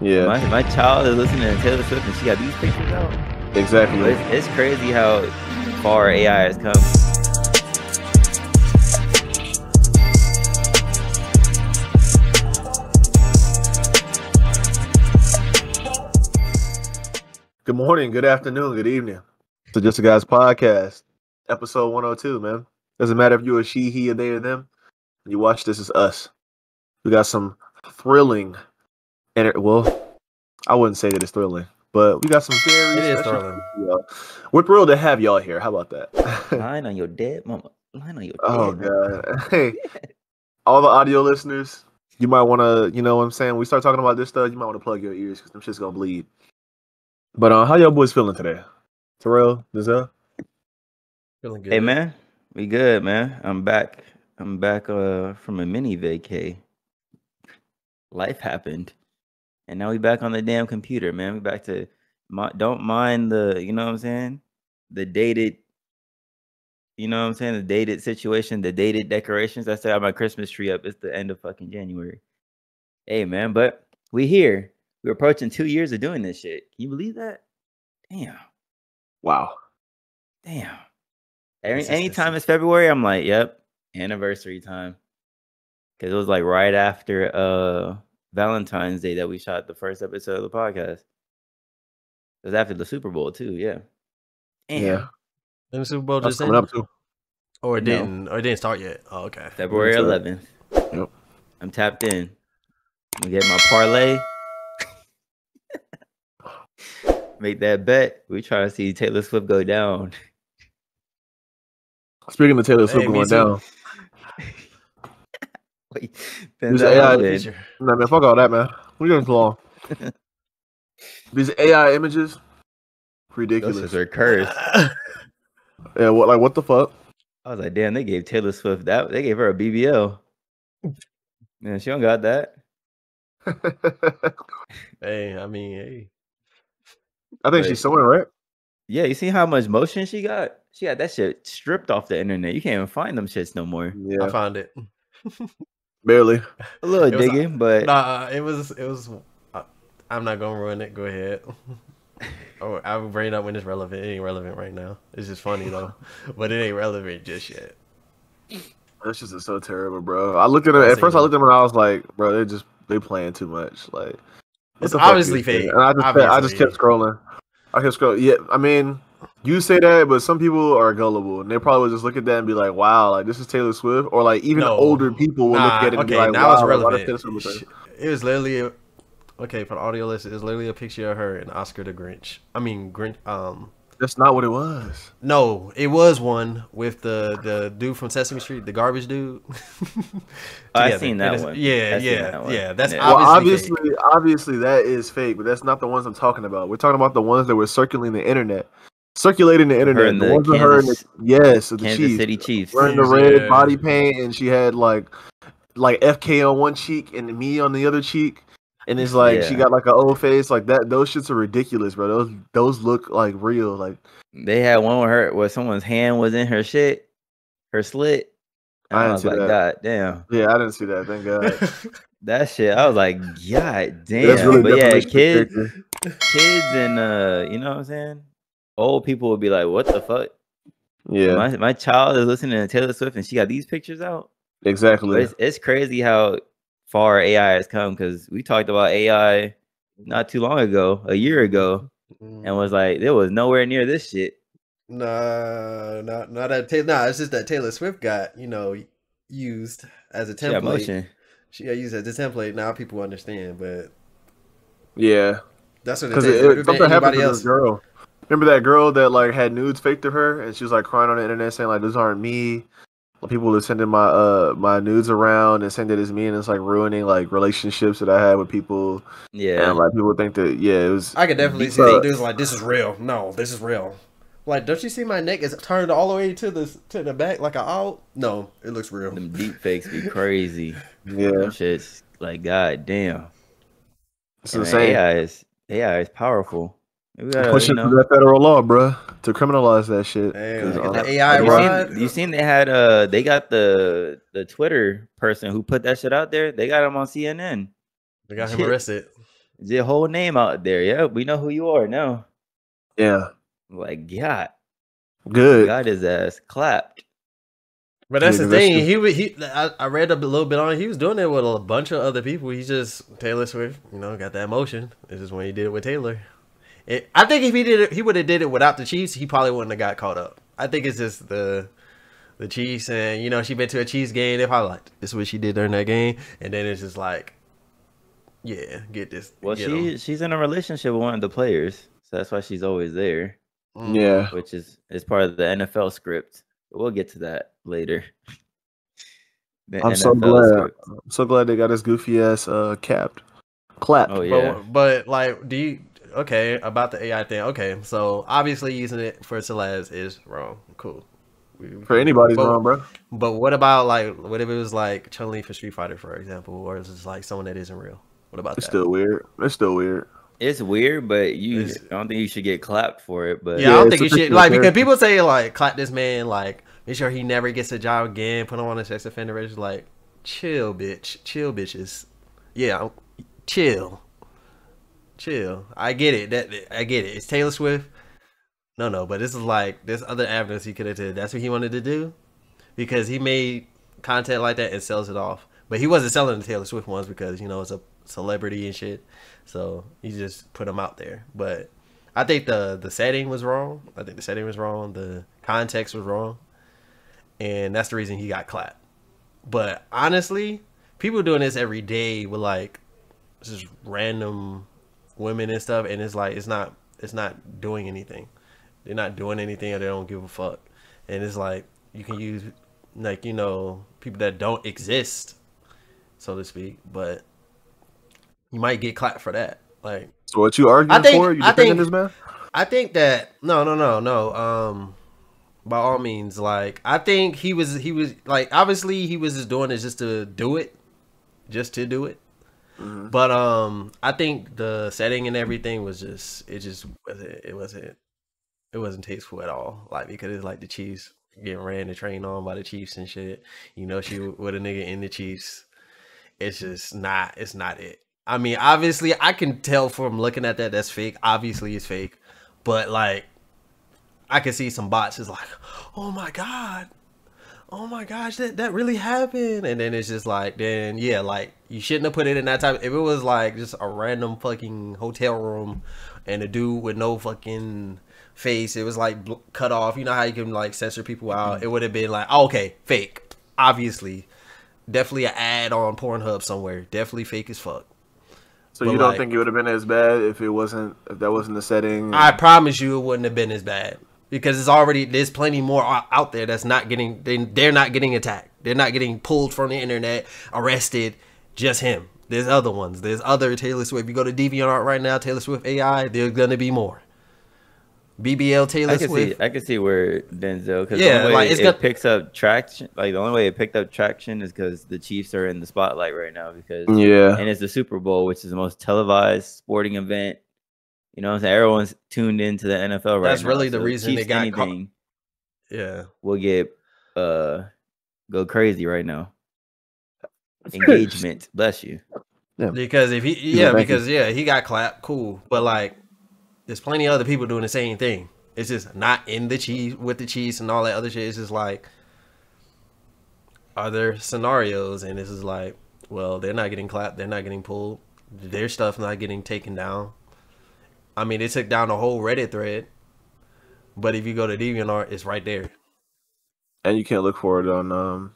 Yeah. My child is listening to Taylor Swift and she got these pictures out. Exactly. It's crazy how far AI has come. Good morning, good afternoon, good evening. So Just a Guys podcast, episode 102, man. Doesn't matter if you're a she, he, or they, or them. You watch This Is Us. We got some thrilling, well, I wouldn't say that it's thrilling, but we got some very It is special thrilling. people. We're thrilled to have y'all here. How about that? Line on your dead mama. Line on your Oh, dead mama. God. Hey, all the audio listeners, you might want to, you know what I'm saying? We start talking about this stuff, you might want to plug your ears because them shit's going to bleed. But how y'all boys feeling today? Terrell, Nicki? Feeling good. Hey man, we good, man. I'm back from a mini vacay. Life happened. And now we back on the damn computer, man. We back to don't mind the, you know what I'm saying? The dated, you know what I'm saying? The dated situation, the dated decorations. I still have my Christmas tree up. It's the end of fucking January. Hey man, but we here. We're approaching 2 years of doing this shit. Can you believe that? Damn. Wow. Damn. Anytime it's February, I'm like, yep, anniversary time. Because it was like right after Valentine's Day that we shot the first episode of the podcast. It was after the Super Bowl too, yeah. Damn. Yeah. And the Super Bowl That's just coming ended? up too. Or it No. didn't. Or it didn't start yet. Oh, okay. February 11th. Yep. I'm tapped in. I'm get my parlay. Make that bet. We trying to see Taylor Swift go down. Speaking of Taylor Swift Hey, me going too. down, Wait, These Denzel AI did. nah, man, fuck all that, man. We're getting too long. These AI images, Those ridiculous. shits are cursed. Yeah, what the fuck? I was like, damn, they gave Taylor Swift that. They gave her a BBL. Man, she don't got that. Hey, I mean, hey. I think But- she's somewhere, right? Yeah, you see how much motion she got? She got that shit stripped off the internet. You can't even find them shits no more. Yeah, I found it. barely. A little It was- digging, but Nah, it was. I'm not gonna ruin it. Go ahead. Oh, I will bring it up when it's relevant. It ain't relevant right now. It's just funny though, but it ain't relevant just yet. That shit is so terrible, bro. I looked at it I at see first. I that. looked at them and I was like, bro, they playing too much. Like, what It's the fuck obviously is this? fake. And I just Obviously. kept scrolling. I kept scrolling. Yeah, I mean, you say that, but some people are gullible, and they probably would just look at that and be like, "Wow, like this is Taylor Swift," or like even No. older people will look at it and be okay, like, now "Wow, it's like, why relevant. does Taylor Swift look like It was literally okay for the audio list. It's literally a picture of her and Oscar the Grinch. I mean, Grinch. That's not what it was." No, it was one with the dude from Sesame Street, the garbage dude. I Together. seen that And one. Yeah, I seen that one. yeah. That's Yeah. Well, obviously fake. obviously that is fake, but that's not the ones I'm talking about. We're talking about the ones that were circulating the internet. Circulating the internet. and The the ones with her and Kansas- yes, of the Kansas Chiefs. City Chiefs. Wearing the Yeah. red body paint, and she had like FK on one cheek and me on the other cheek, and it's like she Yeah. got like an old face like that. Those shits are ridiculous, bro. Those look like real. Like They had one with her where someone's hand was in her shit, her slit. And I I didn't was see like, that. God damn. yeah, I didn't see that. Thank God. That shit. I was like, God damn. That's really But yeah, defamation of character. kids and you know what I'm saying? Old people would be like, what the fuck? Yeah, My child is listening to Taylor Swift and she got these pictures out. But exactly. it's crazy how far AI has come because we talked about AI not too long ago, a year ago, and was like, there was nowhere near this shit. Nah, not that. Nah, it's just that Taylor Swift got used as a She got template. motion. She got used as a template. Now people understand, but Yeah, that's what it because takes. It would have been something happened anybody to else. this girl. Remember that girl that like had nudes faked of her, and she was like crying on the internet saying like, "These aren't me." People were sending my nudes around and saying that it's me, and it's like ruining like relationships that I had with people. Yeah. And like people think that it was. I could definitely see So- some dudes like, this is real. No, this is real. Like, don't you see my neck is turned all the way to the back like a out? No, it looks real. Them deep fakes be crazy. Yeah, Them shit's like, God damn. it's And insane. AI is powerful. We gotta, Pushing through that federal law, bro, to criminalize that shit. Damn, 'Cause, the AI you rod. seen, you seen they had they got the Twitter person who put that shit out there. They got him on CNN. They got him arrested. Your whole name out there. Yeah, we know who you are now. Yeah. Like, God. Good. Got his ass clapped. But that's the thing. I read a little bit on it. He was doing it with a bunch of other people. He just Taylor Swift, got that motion. It's just when he did it with Taylor. I think if he did it, he would have did it without the Chiefs. He probably wouldn't have got caught up. I think it's just the Chiefs, and she been to a Chiefs game. They probably like, this is what she did during that game, and then it's just like, yeah, get this. Well, she's in a relationship with one of the players, so that's why she's always there. Yeah, which is part of the NFL script. We'll get to that later. I'm so glad they got his goofy ass clapped. Oh yeah. But like, about the AI thing? Okay, so obviously using it for celebs is wrong. Cool. For anybody's wrong, bro. But what about what if it was like Chun-Li for Street Fighter, for example, or is it like someone that isn't real? What about that? It's still weird. It's weird, but I don't think you should get clapped for it. But yeah, I don't think you should. Because people say clap this man, make sure he never gets a job again, put him on a sex offender register. Like, chill, bitches. Yeah, chill. I get it. I get it. It's Taylor Swift. No, but this is there's other avenues he could have did. That's what he wanted to do, because he made content like that and sells it off. But he wasn't selling the Taylor Swift ones because it's a celebrity and shit. So he just put them out there. But I think the setting was wrong. The context was wrong, and that's the reason he got clapped. But honestly, people doing this every day with just random women and stuff, and it's not doing anything. They're not doing anything, or they don't give a fuck. And it's you can use people that don't exist, so to speak, but you might get clapped for that. So what you arguing for? You defending this man? I think that no. By all means, I think he was obviously he was just doing it just to do it. Mm-hmm. But I think the setting and everything was it wasn't tasteful at all. Because it's the Chiefs getting ran the train on by the Chiefs and shit. She with a nigga in the Chiefs. It's just not. It's not it. I mean, obviously, I can tell from looking at that's fake. Obviously, it's fake. But I can see some bots is oh my gosh, that really happened. And then it's just you shouldn't have put it in that time. If it was just a random fucking hotel room and a dude with no fucking face, it was cut off. You know how you can censor people out? It would have been okay, fake. Obviously, definitely an ad on Pornhub somewhere. Definitely fake as fuck. So you don't think it would have been as bad if that wasn't the setting? I promise you, it wouldn't have been as bad. Because there's plenty more out there that's not getting, they're not getting attacked. They're not getting pulled from the internet, arrested, just him. There's other ones. There's other Taylor Swift. If you go to DeviantArt right now, Taylor Swift AI, there's going to be more. BBL Taylor Swift. I can see where Denzel, because the only way it picks up traction, the only way it picked up traction is because the Chiefs are in the spotlight right now, and it's the Super Bowl, which is the most televised sporting event. You know what I'm saying? Everyone's tuned into the NFL right now. That's really the reason they got anything. Yeah. We'll get go crazy right now. Engagement. Bless you. Yeah. Because he got clapped, cool. But there's plenty of other people doing the same thing. It's just not in the Chiefs with the Chiefs and all that other shit. It's just other scenarios, and this is well, they're not getting clapped, they're not getting pulled, their stuff not getting taken down. I mean, they took down the whole Reddit thread, but if you go to DeviantArt, it's right there. And you can't look for it on on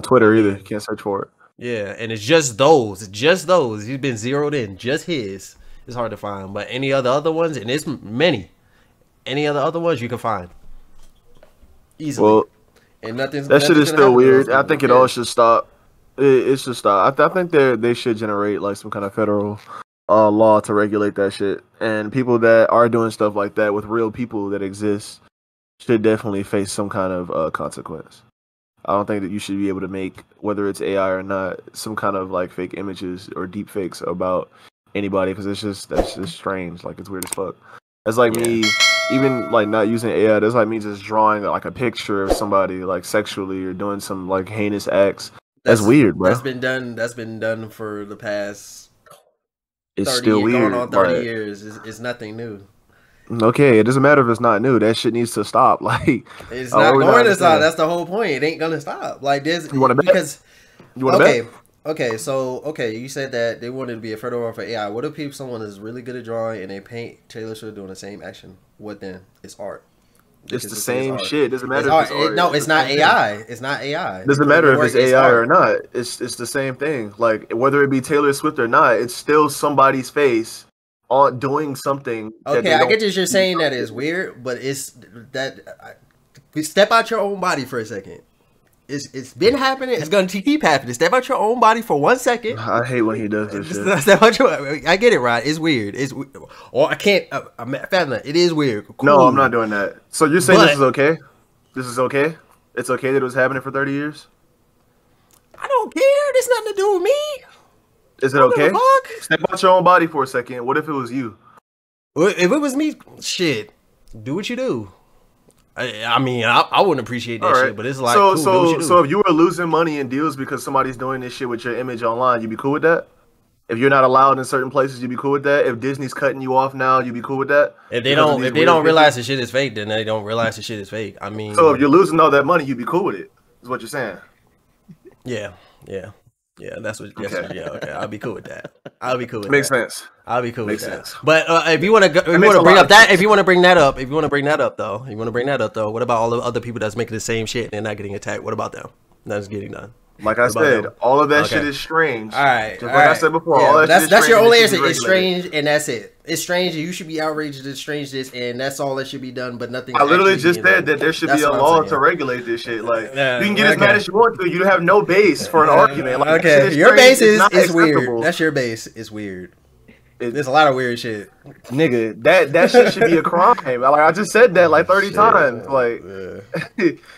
Twitter either. You can't search for it. Yeah, and it's just those. He's been zeroed in, just his. It's hard to find, but any other ones, and it's many. Any other ones you can find easily. Well, and that shit is still weird. I think it all should stop. It should stop. I think they should generate some kind of federal law to regulate that shit. And people that are doing stuff like that with real people that exist should definitely face some kind of consequence. I don't think that you should be able to make, whether it's AI or not, some kind of fake images or deep fakes about anybody, because that's just strange. It's weird as fuck. That's me even not using AI. That's me just drawing a picture of somebody sexually or doing some heinous acts. That's weird, bro. That's been done for the past It's 30 still years, weird. going on 30 right? years is nothing new. Okay, it doesn't matter if it's not new. That shit needs to stop. Like, It's oh, not we're going to stop. understanding. That's the whole point. It ain't gonna stop. Like this You want to bet? because You want to okay, bet? okay. You said that they wanted to be a further world for AI. What if someone is really good at drawing and they paint Taylor Swift doing the same action? What then? It's art. It's Because the it's same art. shit. Doesn't matter It's if art. it's art. No, It's it's the not same thing. AI. It's not AI. Doesn't Put matter in if work, it's AI or art. not. It's the same thing. Like whether it be Taylor Swift or not, it's still somebody's face on doing something. That Okay, they I don't get that you're saying that is weird, but it's that step out your own body for a second. It's been happening. It's gonna keep happening. Step out your own body for 1 second. I hate when he does this shit. Step out your. I get it, right? It's weird. Or I can't. I'm fathom. It is weird. Cool. No, I'm not doing that. So you're saying But- this is okay? This is okay? It's okay that it was happening for 30 years? I don't care. There's nothing to do with me. Is it I don't give okay? a fuck. Step out your own body for a second. What if it was you? If it was me, shit, do what you do. I mean, I wouldn't appreciate that All right. shit, but it's like, so cool, do what you do. so if you were losing money in deals because somebody's doing this shit with your image online, you'd be cool with that? If you're not allowed in certain places, you'd be cool with that? If Disney's cutting you off now, you'd be cool with that? If they Because of don't, these if they weird don't people? realize the shit is fake, then they don't realize the shit is fake. I mean, So if you're losing all that money, you'd be cool with it. Is what you're saying? yeah. That's what. Okay. Yeah, okay. I'll be cool with that. I'll be cool with Makes that. sense. I'll be cool Makes with that. sense. But if you want to, if you makes want a to bring lot up of that, sense. if you want to bring that up, though, what about all the other people that's making the same shit and they're not getting attacked? What about them? That's getting done. Like I What about said, them? all of that Okay. shit is strange. All right, Just like I said before, all that that's shit is strange your and only it should answer. be It's regulated. strange, and that's it. It's strange, and you should be outraged at strangeness, and that's all that should be done. But nothing. I literally actually just being said done. that there should That's be a what I'm law saying. to regulate this shit. Like Yeah, you can get as mad okay. as you want to. You have no base for an argument. Like, that shit Okay, is your strange. base It's not is weird. acceptable. That's your base. It's weird. It- There's a lot of weird shit. Nigga, that shit should be a crime. Like I just said that like 30 times. Like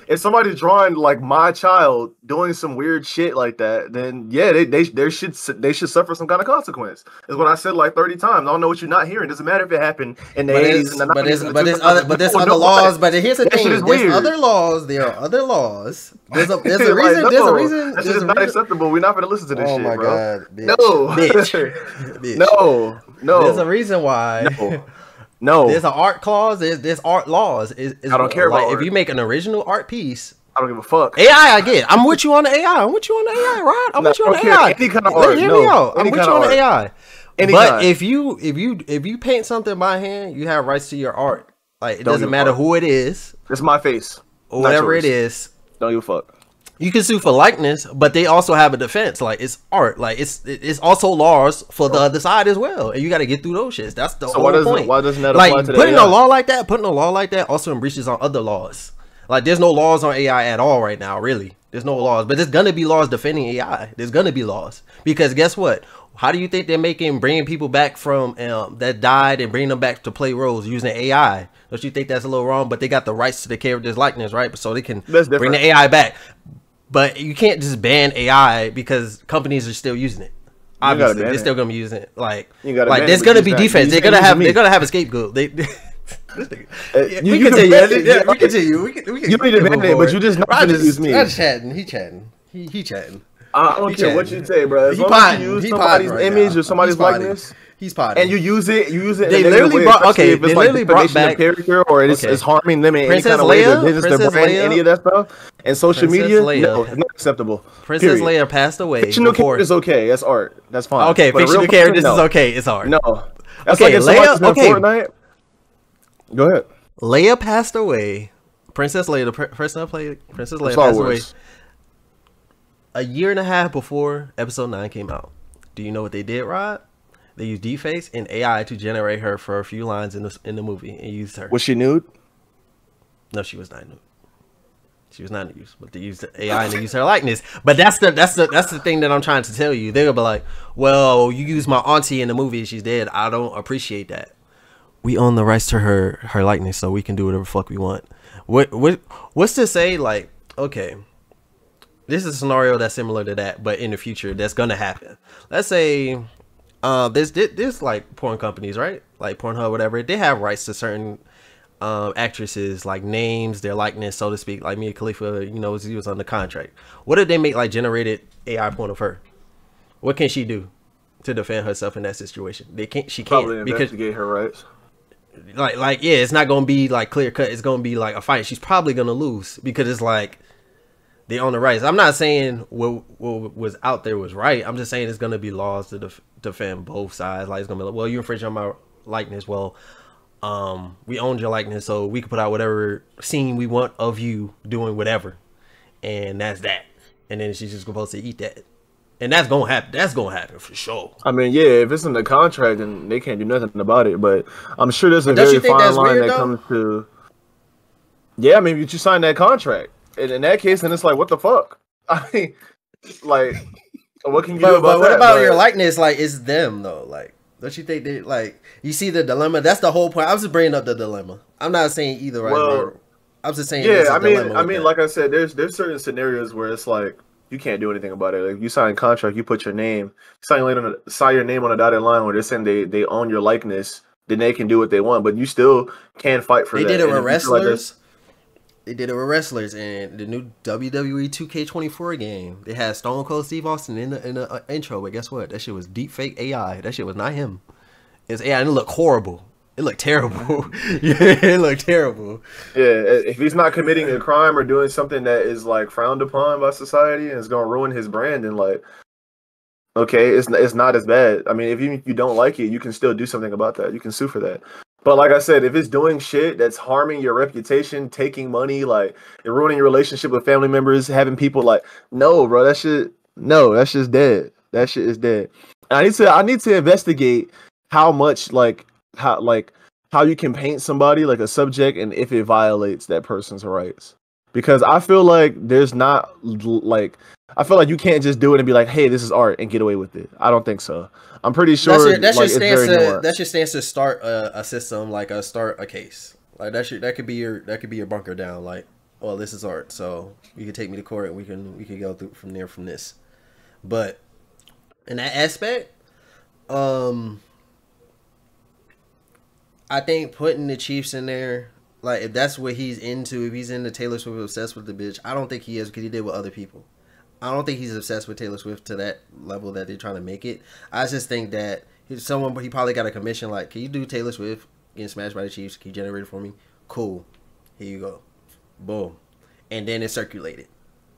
if somebody's drawing like my child doing some weird shit like that, then yeah, they should suffer some kind of consequence. Is what I said like 30 times. I don't know what you're not hearing. Doesn't matter if it happened in the 80s and the 90s. and the 2000s. But there's No, other no, laws. But here's the That shit thing. is There's weird. other laws. There are other laws. There's a Like, reason. no, There's a reason. That shit There's is a not reason. acceptable. We're not gonna listen to this Oh shit, my bro. god, bitch. No, bitch. no. There's a reason why. No. There's an art clause. There's art laws. I don't care about if art. you make an original art piece. I don't give a fuck. AI, I get. I'm with you on the AI. I'm with you on the AI, Rod. I'm No, with you I on don't the care. AI. Any kind of Let- art, Hear no. me out. I'm Any with kind you of on the art. AI. Any But kind. if you paint something by hand, you have rights to your art. Like it Don't doesn't give a matter fuck. who it is It's my face. or Not whatever yours. it is. Don't give a fuck. You can sue for likeness, but they also have a defense. Like it's art. Like it's also laws for the other side as well, and you got to get through those shits. That's the whole point. Why doesn't that apply Like to putting the a AI? law like that also breaches on other laws. Like there's no laws on AI at all right now. Really, there's no laws, but there's gonna be laws defending AI. There's gonna be laws because guess what? How do you think they're bringing people back from that died and bringing them back to play roles using AI? Don't you think that's a little wrong? But they got the rights to the character's likeness, right? So they can That's bring different. the AI back. But you can't just ban AI because companies are still using it. Obviously, ban they're it. still gonna be using it. Like You gotta ban there's it, gonna but be you just defense. not- They're gonna you have using a scapegoat. They You we can continue. ban it, yeah, We continue. We can You need to ban it, but you just not gonna use me. Rod's chatting. He chatting. He chatting. I don't He care what chatting. you say, bro. As He long as potting. you use He somebody's potting right image now. or somebody's He's potting. likeness, He's potting. and you use it They in a negative literally way, brought- especially okay, if it's they like literally brought defamation of back- character or it's okay. harming them in any Princess kind of way, Leia- their business, their Princess brand, Leia- any of that stuff. And social Princess media, Leia- no, it's not acceptable. Princess Period. Leia passed away. Fictional before- characters okay, that's art, that's fine. Okay, But a fictional real characters person, is no. okay. It's hard. No, that's Okay, like if somebody's Leia- in Fortnite. Go ahead. Leia passed away. Princess Leia, the person I played, Princess Leia Star passed away Wars. a year and a half before Episode 9 came out. Do you know what they did, Rod? They used deepfakes and AI to generate her for a few lines in the movie and used her. Was she nude? No, she was not nude. She was not nude, but they used the AI and they used her likeness. But that's the thing that I'm trying to tell you. They'll be like, "Well, you used my auntie in the movie and she's dead. I don't appreciate that. We own the rights to her likeness, so we can do whatever the fuck we want." What's to say? Like, okay, this is a scenario that's similar to that, but in the future, that's gonna happen. Let's say, there's like porn companies, right? Like Pornhub, whatever. They have rights to certain actresses, like names, their likeness, so to speak. Like Mia Khalifa, she was on the contract. What if they make like generated AI porn of her? What can she do? to defend herself in that situation. She Probably can't because investigate her rights. like yeah, it's not gonna be like clear cut. It's gonna be like a fight. She's probably gonna lose because it's like they own the rights. I'm not saying what was out there was right. I'm just saying it's gonna be laws to defend both sides. Like it's gonna be like, well, you infringed on my likeness. Well, we owned your likeness, so we can put out whatever scene we want of you doing whatever, and that's that. And then she's just supposed to eat that. And that's gonna happen. That's gonna happen for sure. I mean, yeah, if it's in the contract, then they can't do nothing about it. But I'm sure there's a very fine line that comes to. Yeah, I mean, you sign that contract, and in that case, then it's like, what the fuck? I mean, like, what can you do about that? But what about your likeness? Like, it's them though. Like, don't you think they like? You see the dilemma? That's the whole point. I was just bringing up the dilemma. I'm not saying either right or wrong. I'm just saying. Yeah, I mean, like I said, there's certain scenarios where it's like. You can't do anything about it. Like you sign a contract, you put your name, sign your name on a dotted line where they're saying they own your likeness, then they can do what they want, but you still can fight for that. They did it with wrestlers. They did it with wrestlers in the new WWE 2K24 game. They had Stone Cold Steve Austin in the intro, but guess what? That shit was deep fake AI. That shit was not him. It's AI, and it looked horrible. It looked terrible. Yeah, it looked terrible. Yeah, if he's not committing a crime or doing something that is like frowned upon by society and is going to ruin his brand, then like, okay, it's not as bad. I mean, if you don't like it, you can still do something about that. You can sue for that. But like I said, if it's doing shit that's harming your reputation, taking money, like ruining your relationship with family members, having people like, no, bro, that's just dead. That shit is dead. And I need to investigate how much how you can paint somebody like a subject and if it violates that person's rights. Because I feel like there's not like I feel like you can't just do it and be like, hey, this is art and get away with it. I don't think so. I'm pretty sure that's your stance to start a system, like start a case. Like that could be your bunker down, like, well, this is art, so you can take me to court and we can go through from there from this. But in that aspect, I think putting the Chiefs in there, like if that's what he's into, if he's into Taylor Swift, obsessed with the bitch, I don't think he is because he did with other people. I don't think he's obsessed with Taylor Swift to that level that they're trying to make it. I just think that he probably got a commission like, can you do Taylor Swift getting smashed by the Chiefs? Can you generate it for me? Cool. Here you go. Boom. And then it circulated.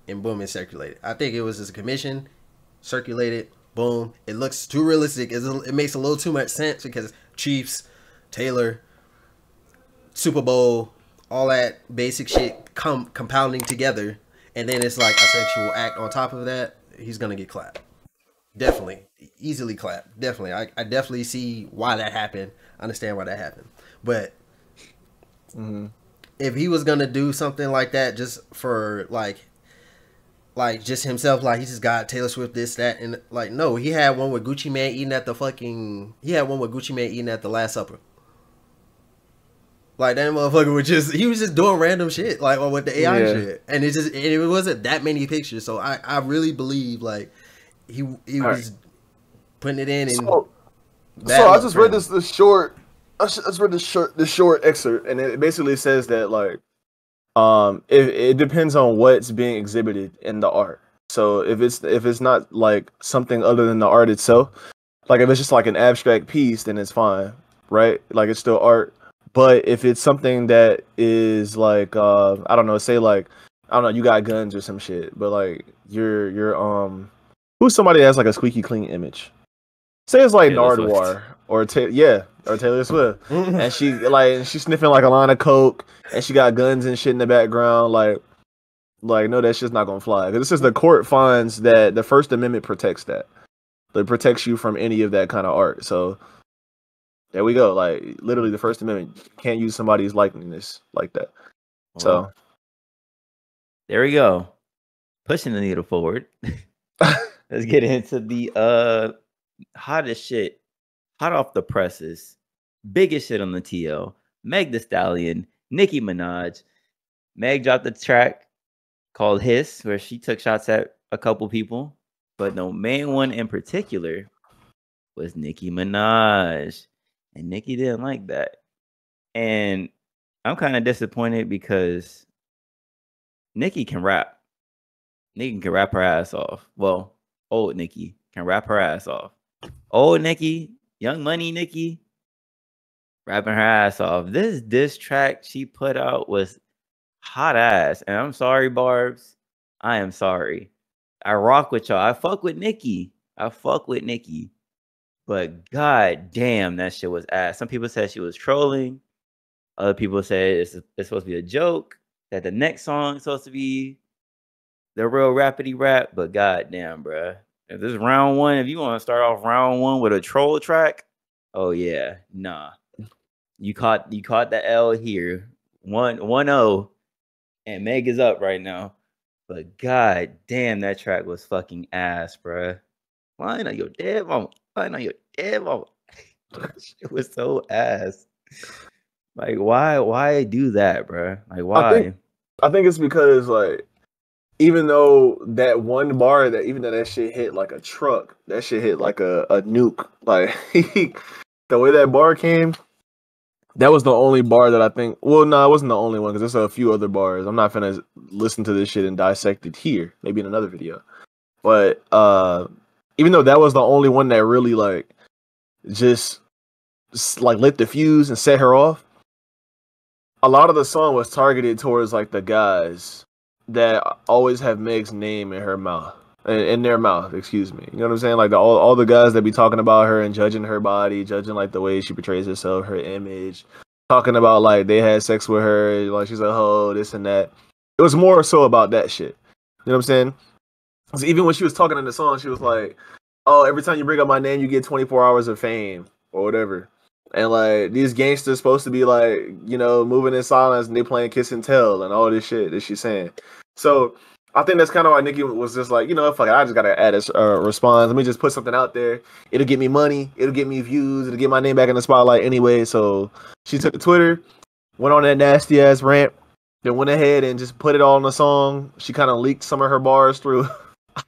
And boom, it circulated. I think it was just a commission, circulated, boom. It looks too realistic. It makes a little too much sense because Chiefs, Taylor, Super Bowl, all that basic shit compounding together, and then it's like a sexual act on top of that. He's gonna get clapped. Definitely, easily clapped. Definitely, I definitely see why that happened. I understand why that happened, but if he was gonna do something like that just for like just himself, like he just got Taylor Swift this, that, and like no, he had one with Gucci Mane eating at the Last Supper. Like that motherfucker he was just doing random shit, like with the AI shit, and it wasn't that many pictures. So I really believe like he was putting it in. And so I just read this short excerpt, and it basically says that like it depends on what's being exhibited in the art. So if it's not like something other than the art itself, like if it's just like an abstract piece, then it's fine, right? Like it's still art. But if it's something that is like I don't know, say like I don't know, you got guns or some shit, but like you're who's somebody that has like a squeaky clean image? Say it's like Nardwuar or Taylor Swift, and she's sniffing like a line of coke, and she got guns and shit in the background, like no, that shit's not gonna fly. Because this is the court finds that the First Amendment protects that. It protects you from any of that kind of art. So. There we go. Like literally, the First Amendment can't use somebody's likeness like that. Well, so there we go. Pushing the needle forward. Let's get into the hottest shit, hot off the presses, biggest shit on the TL. Meg Thee Stallion, Nicki Minaj. Meg dropped a track called "Hiss," where she took shots at a couple people, but the main one in particular was Nicki Minaj. And Nicki didn't like that. And I'm kind of disappointed because Nicki can rap. Nicki can rap her ass off. Well, old Nicki can rap her ass off. Old Nicki, Young Money Nicki, rapping her ass off. This diss track she put out was hot ass. And I'm sorry, Barbs. I am sorry. I rock with y'all. I fuck with Nicki. But god damn, that shit was ass. Some people said she was trolling. Other people said it's supposed to be a joke. That the next song is supposed to be the real rapidy rap. But god damn, bruh. If this is round one, if you want to start off round one with a troll track, oh yeah, nah. You caught the L here. 1-0. And Meg is up right now. But god damn, that track was fucking ass, bruh. Lying on your dead mama. It was so ass. Like, why do that, bruh? Like, why? I think it's because, like, even though that one bar, that shit hit like a truck, that shit hit like a nuke. Like, the way that bar came, that was the only bar that I think. Well, no, it wasn't the only one because there's a few other bars. I'm not gonna listen to this shit and dissect it here. Maybe in another video. But even though that was the only one that really like just like lit the fuse and set her off, a lot of the song was targeted towards like the guys that always have Meg's name in her mouth, in their mouth. Excuse me. You know what I'm saying? Like all the guys that be talking about her and judging her body, judging like the way she portrays herself, her image, talking about like they had sex with her, like she's a hoe, this and that. It was more so about that shit. You know what I'm saying? Because even when she was talking in the song, she was like, "Oh, every time you bring up my name, you get 24 hours of fame or whatever." And like these gangsters supposed to be like, you know, moving in silence and they playing kiss and tell and all this shit that she's saying. So I think that's kind of why Nicki was just like, you know, fuck it, I just gotta add a response. Let me just put something out there. It'll get me money. It'll get me views. It'll get my name back in the spotlight anyway. So she took to Twitter, went on that nasty ass rant, then went ahead and just put it all in the song. She kind of leaked some of her bars through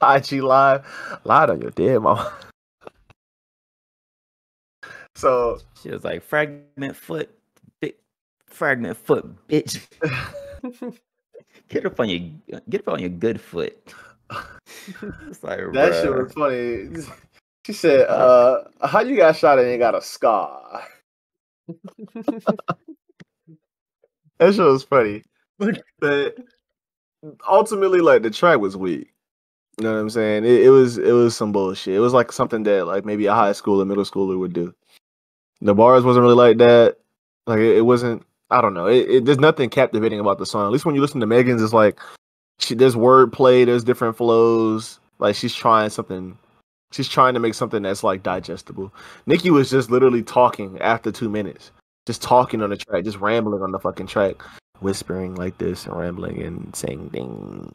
IG Live. Lied on your dead mama. So She was like, fragment foot, bitch. Get up on your good foot. It's like, that bruh. shit was funny. She said, how you got shot and ain't got a scar? That shit was funny. But ultimately, like, the track was weak. You know what I'm saying? It was some bullshit. It was like something that like maybe a high school or middle schooler would do. The bars wasn't really like that. Like it wasn't. I don't know. There's nothing captivating about the song. At least when you listen to Megan's, it's like there's wordplay, there's different flows. Like she's trying something. She's trying to make something that's like digestible. Nicki was just literally talking after 2 minutes, just talking on the track, just rambling on the fucking track, whispering like this and rambling and saying things.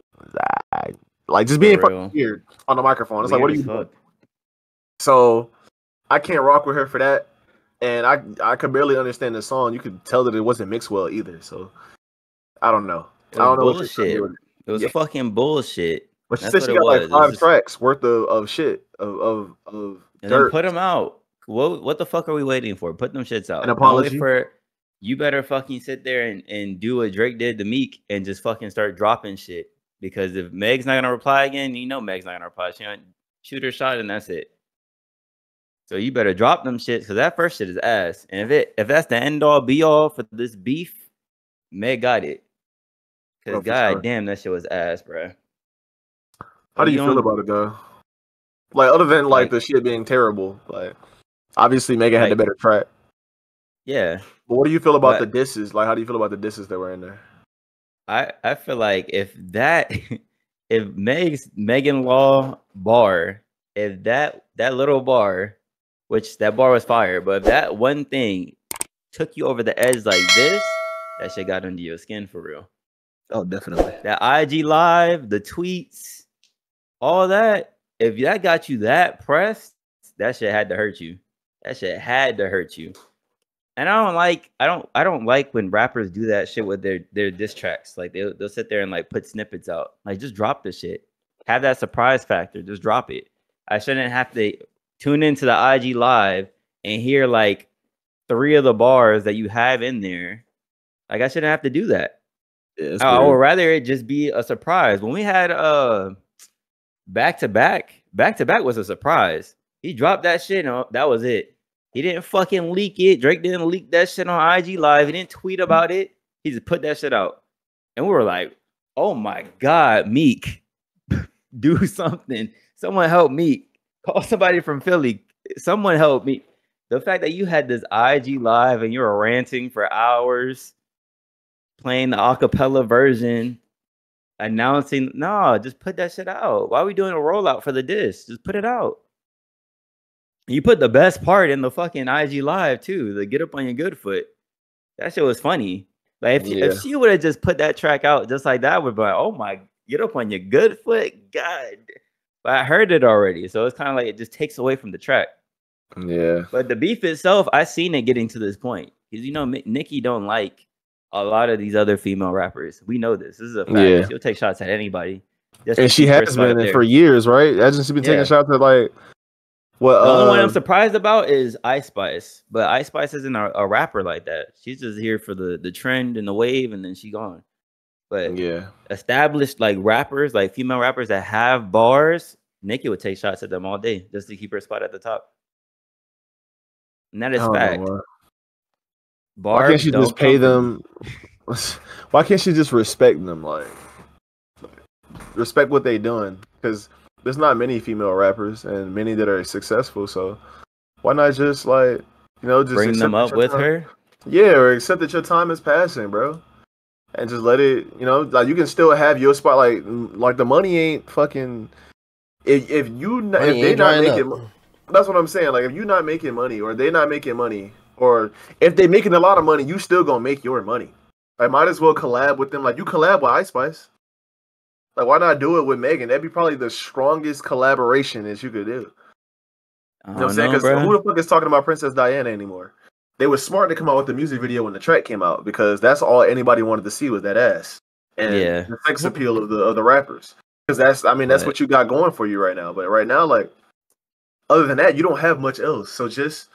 Like just being fucking weird on the microphone. It's like, what are you doing? So I can't rock with her for that. And I could barely understand the song. You could tell that it wasn't mixed well either. So I don't know. It was bullshit. It was fucking bullshit. But she said she got like 5 tracks worth of shit of and dirt. Then put them out. What the fuck are we waiting for? Put them shits out. An apology. You better fucking sit there and do what Drake did to Meek and just fucking start dropping shit. Because if Meg's not gonna reply again, you know Meg's not gonna reply. She gonna shoot her shot and that's it. So you better drop them shit because that first shit is ass. And if that's the end all be all for this beef, Meg got it. Because damn, that shit was ass, bro. How do you feel about it though? Like other than like the shit being terrible, like obviously Megan had the better track. Yeah. But what do you feel about the disses? Like how do you feel about the disses that were in there? I feel like if Megan Law bar, if that little bar, which that bar was fire, but if that one thing took you over the edge like this, that shit got under your skin for real. Oh, definitely. That IG Live, the tweets, all that, if that got you that pressed, that shit had to hurt you. That shit had to hurt you. And I don't like when rappers do that shit with their diss tracks. Like they'll sit there and like put snippets out. Like just drop the shit. Have that surprise factor. Just drop it. I shouldn't have to tune into the IG Live and hear like 3 of the bars that you have in there. Like I shouldn't have to do that. Yeah, I would rather it just be a surprise. When we had back to back was a surprise. He dropped that shit, and that was it. He didn't fucking leak it. Drake didn't leak that shit on IG Live. He didn't tweet about it. He just put that shit out. And we were like, oh my God, Meek, do something. Someone help Meek. Call somebody from Philly. Someone help me. The fact that you had this IG Live and you were ranting for hours, playing the acapella version, announcing, no, just put that shit out. Why are we doing a rollout for the disc? Just put it out. You put the best part in the fucking IG Live too, the get up on your good foot. That shit was funny. Like if she would have just put that track out just like that, would be like, oh my, get up on your good foot, God. But I heard it already, so it's kind of like it just takes away from the track. Yeah. But the beef itself, I seen it getting to this point because you know Nicki don't like a lot of these other female rappers. We know this. This is a fact. Yeah. She'll take shots at anybody. And she has been for years, right? Hasn't she been taking shots at like what? The only one I'm surprised about is Ice Spice, but Ice Spice isn't a rapper like that. She's just here for the trend and the wave, and then she gone. But established like rappers, like female rappers that have bars, Nicki would take shots at them all day just to keep her spot at the top. And that is fact. Why can't she just pay them? Why can't she just respect them? Like respect what they doing? Because there's not many female rappers and many that are successful. So why not just like just bring them up with her? Yeah, or accept that your time is passing, bro, and just let it. Like you can still have your spot. Like the money ain't fucking. If they not making. That's what I'm saying. Like, if you're not making money, or they're not making money, or if they're making a lot of money, you still gonna make your money. Like, might as well collab with them. Like, you collab with Ice Spice. Like, why not do it with Megan? That'd be probably the strongest collaboration that you could do. You know what I'm saying? Because who the fuck is talking about Princess Diana anymore? They were smart to come out with the music video when the track came out because that's all anybody wanted to see was that ass and the sex appeal of the rappers. Because that's what you got going for you right now. But right now, like. Other than that, you don't have much else. So just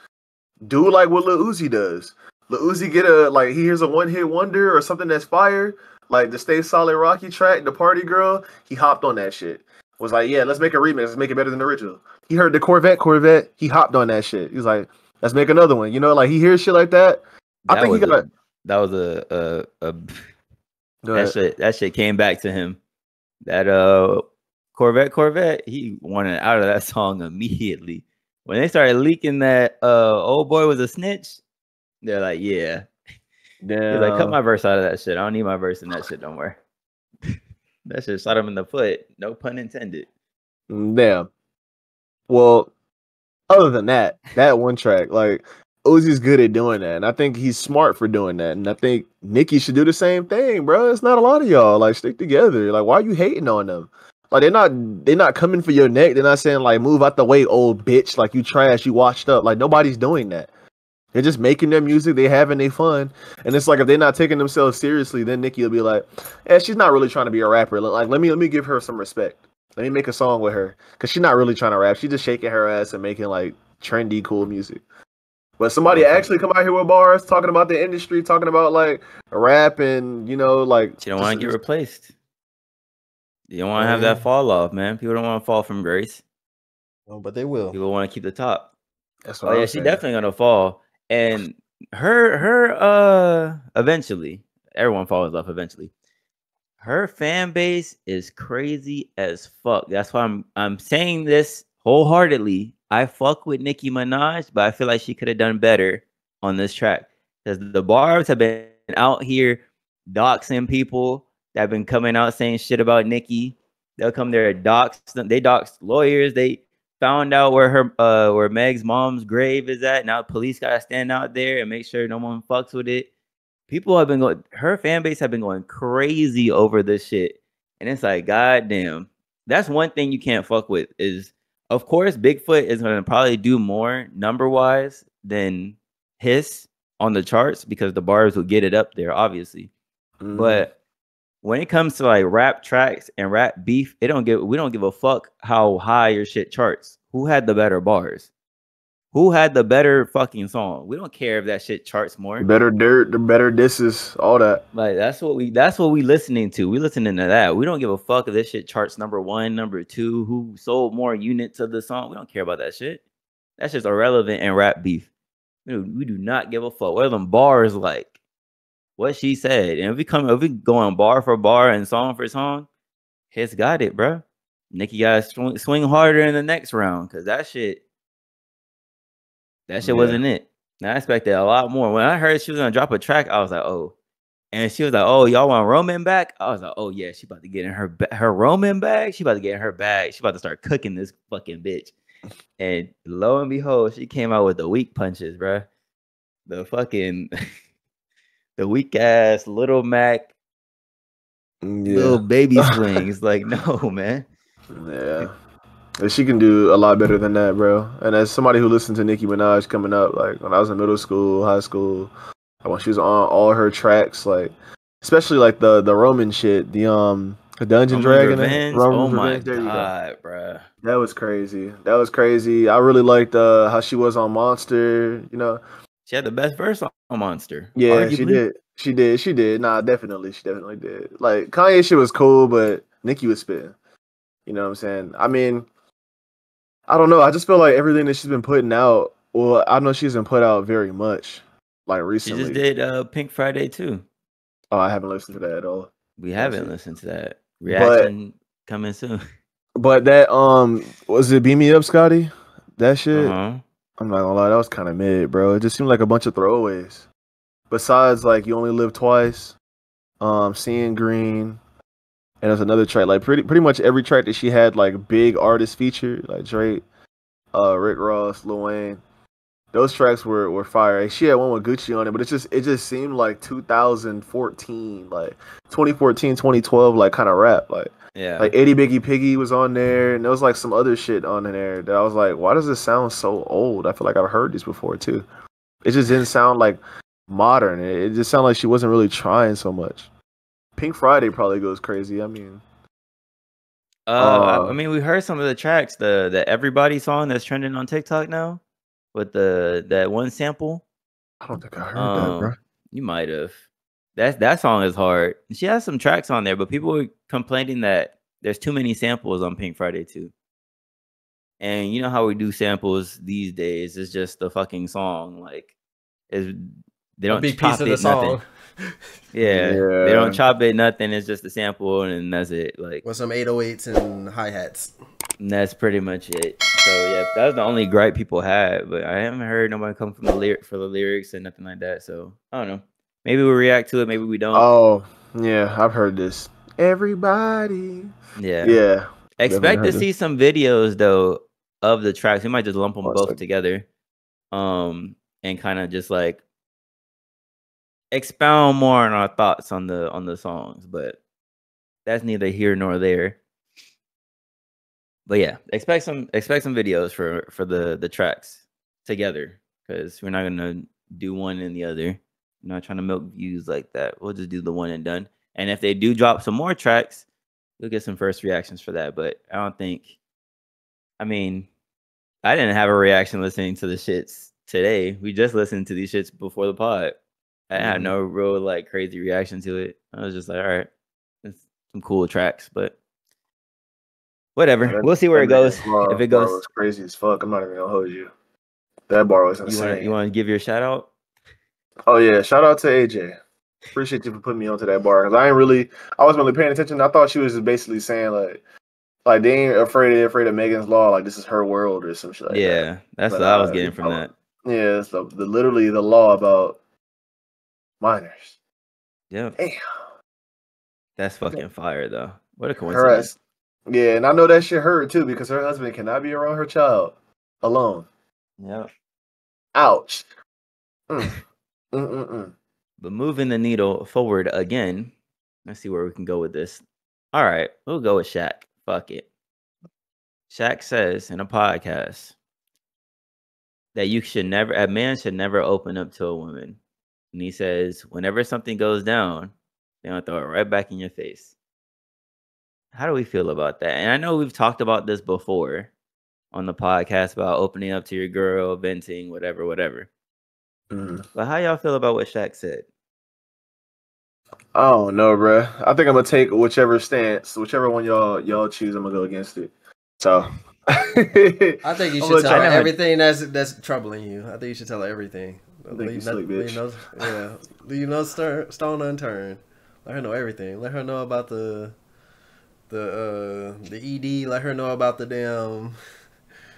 do like what Lil Uzi does. Lil Uzi he hears a one-hit wonder or something that's fire, like the Stay Solid Rocky track, the Party Girl. He hopped on that shit. Was like, yeah, let's make a remix. Let's make it better than the original. He heard the Corvette. He hopped on that shit. He's like, let's make another one. Like he hears shit like that. I think that was that shit came back to him. That Corvette, he wanted out of that song immediately. When they started leaking that old boy was a snitch, they're like, yeah. He's like, cut my verse out of that shit. I don't need my verse in that shit, don't worry. That shit shot him in the foot. No pun intended. Damn. Well, other than that one track, like Uzi's good at doing that. And I think he's smart for doing that. And I think Nicki should do the same thing, bro. It's not a lot of y'all. Like, stick together. Like, why are you hating on them? Like they're not coming for your neck. They're not saying like move out the way, old bitch. Like you trash, you washed up. Like nobody's doing that. They're just making their music. They having their fun. And it's like if they're not taking themselves seriously, then Nicki will be like, "Yeah, she's not really trying to be a rapper. Like let me give her some respect. Let me make a song with her because she's not really trying to rap. She's just shaking her ass and making like trendy, cool music." But somebody actually come out here with bars, talking about the industry, talking about like rap and like she don't want to get replaced. You don't want to have that fall off, man. People don't want to fall from grace. Oh, but they will. People want to keep the top. That's what I'm saying. She's definitely gonna fall. And her eventually, everyone falls off eventually. Her fan base is crazy as fuck. That's why I'm saying this wholeheartedly. I fuck with Nicki Minaj, but I feel like she could have done better on this track. Because the bars have been out here doxing people. That been coming out saying shit about Nicki. They'll come there and dox them. They doxed lawyers. They found out where Meg's mom's grave is at. Now police gotta stand out there and make sure no one fucks with it. People have been going. Her fan base have been going crazy over this shit, and it's like, goddamn. That's one thing you can't fuck with. Is of course Bigfoot is gonna probably do more number wise than Hiss on the charts because the bars will get it up there, obviously, but. When it comes to like rap tracks and rap beef, we don't give a fuck how high your shit charts. Who had the better bars? Who had the better fucking song? We don't care if that shit charts more. Better dirt, the better disses, all that. Like that's what we listening to. We listening to that. We don't give a fuck if this shit charts number 1, number 2, who sold more units of the song. We don't care about that shit. That's just irrelevant in rap beef. We do not give a fuck. What are them bars like? What she said. And if we go on bar for bar and song for song, Hits got it, bro. Nicki got to swing harder in the next round because that shit wasn't it. Now, I expected a lot more. When I heard she was gonna drop a track, I was like, oh. And she was like, oh, y'all want Roman back? I was like, oh yeah, she about to get in her Roman bag. She about to get in her bag. She about to start cooking this fucking bitch. And lo and behold, she came out with the weak punches, bro. The fucking the weak ass Little Mac, little baby swings. Like, no, man. Yeah. She can do a lot better than that, bro. And as somebody who listened to Nicki Minaj coming up, like when I was in middle school, high school, when she was on all her tracks, like especially like the Roman shit, the Dungeon Dragon, oh my god, bro, that was crazy. That was crazy. I really liked how she was on Monster. You know, she had the best verse on Monster. Yeah, arguably. She did. Nah, definitely, she definitely did. Like Kanye shit was cool, but Nicki was spitting. You know what I'm saying? I mean, I don't know. I just feel like everything that she's been putting out. Well, I know she hasn't put out very much, like recently. She just did Pink Friday too. Oh, I haven't listened to that at all. We haven't listened to that. Reaction coming soon. But that was it Beam Me Up, Scotty? That shit. Uh-huh. I'm not gonna lie, that was kind of mid, bro. It just seemed like a bunch of throwaways. Besides, like You Only Live Twice, Seeing Green, and there's another track. Like pretty much every track that she had, like big artist feature, like Drake, Rick Ross, Lil Wayne. Those tracks were fire. She had one with Gucci on it, but it just seemed like 2014, like 2014, 2012, like kind of rap. Like like 80 Biggie Piggy was on there, and there was like some other shit on there that I was like, why does this sound so old? I feel like I've heard this before too. It just didn't sound like modern. It just sounded like she wasn't really trying so much. Pink Friday probably goes crazy. I mean, I mean, we heard some of the tracks, the Everybody song that's trending on TikTok now, with that one sample. I don't think I heard that, bro. You might have. That song is hard. She has some tracks on there, but people were complaining that there's too many samples on Pink Friday too. And you know how we do samples these days? It's just the fucking song. Like, they don't big chop piece of it, the song. Yeah, they don't chop it, nothing. It's just a sample, and that's it. Like with some 808s and hi-hats. And that's pretty much it. So yeah, that was the only gripe people had. But I haven't heard nobody come from the lyrics and nothing like that. So I don't know. Maybe we react to it. Maybe we don't. Oh yeah, I've heard this. Everybody. Yeah. Expect to see some videos though of the tracks. We might just lump them both together, and kind of just like expound more on our thoughts on the songs. But that's neither here nor there. But yeah, expect some videos for the tracks together, because we're not gonna do one and the other. I'm not trying to milk views like that. We'll just do the one and done. And if they do drop some more tracks, you'll get some first reactions for that. But I don't think. I mean, I didn't have a reaction listening to the shits today. We just listened to these shits before the pod. I had no real like crazy reaction to it. I was just like, all right, it's some cool tracks, but whatever. We'll see where it goes. If it goes, was crazy as fuck. I'm not even gonna hold you. That bar was insane. You want to give your shout out? Oh yeah, shout out to AJ. Appreciate you for putting me onto that bar, because I wasn't really paying attention. I thought she was just basically saying like they ain't afraid of Megan's Law, like this is her world or some shit like that. Yeah, that's what I was getting from that. Yeah, it's literally the law about minors. Yeah. Damn. That's fucking fire though. What a coincidence. Yeah, and I know that shit hurt too, because her husband cannot be around her child alone. Yeah. Ouch. But moving the needle forward again, let's see where we can go with this. All right, we'll go with Shaq. Fuck it. Shaq says in a podcast that a man should never open up to a woman. And he says, whenever something goes down, they're gonna throw it right back in your face. How do we feel about that? And I know we've talked about this before on the podcast about opening up to your girl, venting, whatever. But how y'all feel about what Shaq said? I don't know, bro. I think I'm gonna take whichever stance, whichever one y'all choose. I'm gonna go against it. So I think you should tell her never- everything that's troubling you. I think you should tell her everything. You slick, bitch. Leave no stone unturned. Let her know everything. Let her know about the ED. Let her know about the damn.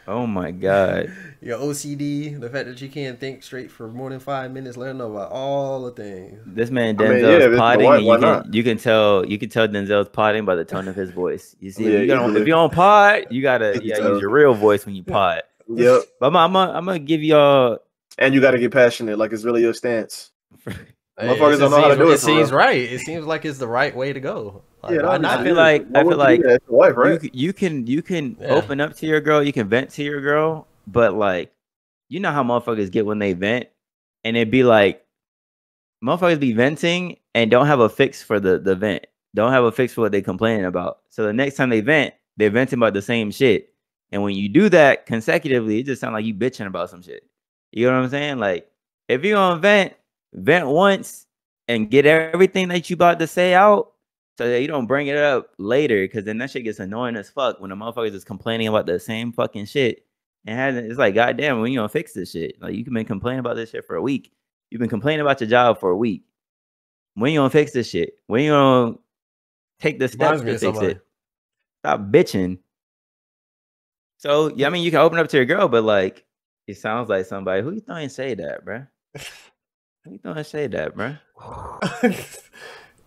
Oh my god. Your OCD, the fact that you can't think straight for more than 5 minutes. Let her know about all the things. This man Denzel's yeah, potting, why and not? you can tell Denzel's potting by the tone of his voice. You see, Yeah, if you're on pod, you gotta You can tell. use your real voice when you pod. Yep. But I'm gonna give y'all. And you got to get passionate, like it's really your stance. Hey, Motherfuckers don't know how to do it. It seems right. It seems like it's the right way to go. Like, Yeah, why not? I feel like that's your wife, right? you can open up to your girl, you can vent to your girl, but like, you know how motherfuckers get when they vent, and it'd be like, motherfuckers be venting and don't have a fix for the vent, don't have a fix for what they complaining about. So the next time they vent, they're venting about the same shit, and when you do that consecutively, it just sounds like you bitching about some shit. You know what I'm saying? Like, if you're gonna vent once and get everything that you about to say out, so that you don't bring it up later, because then that shit gets annoying as fuck when the motherfuckers is complaining about the same fucking shit. And it's like, goddamn, when you gonna fix this shit? Like, you can been complaining about this shit for a week. You've been complaining about your job for a week. When you gonna fix this shit? When you gonna take the steps to fix it? Stop bitching. So yeah, I mean, you can open up to your girl, but like, it sounds like somebody. Who you throwing shade at, bruh? Who you throwing shade at, bruh?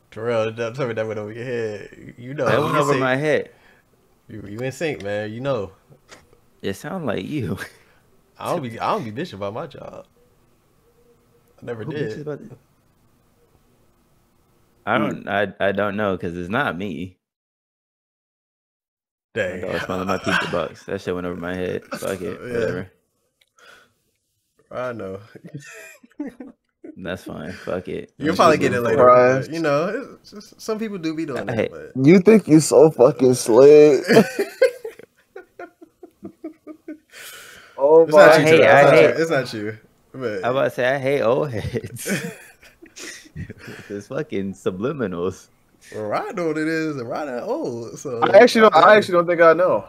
Terrell, don't tell me that went over your head. You know, That went over my head. You in sync, man. You know. It sounds like you. I don't be bitching about my job. I never did. I don't know, because it's not me. Dang. I was smelling my pizza box. That shit went over my head. Fuck it. Yeah. Whatever. I know. That's fine. Fuck it. You'll probably get it later. But, you know, it's just, some people do be doing that. But... You think you so fucking slick? Oh it's not my! You, I hate. It's not you. But... I'm about to say I hate old heads. It's fucking subliminals. Well, I know what it is, and Ryan old. So I actually don't think I know.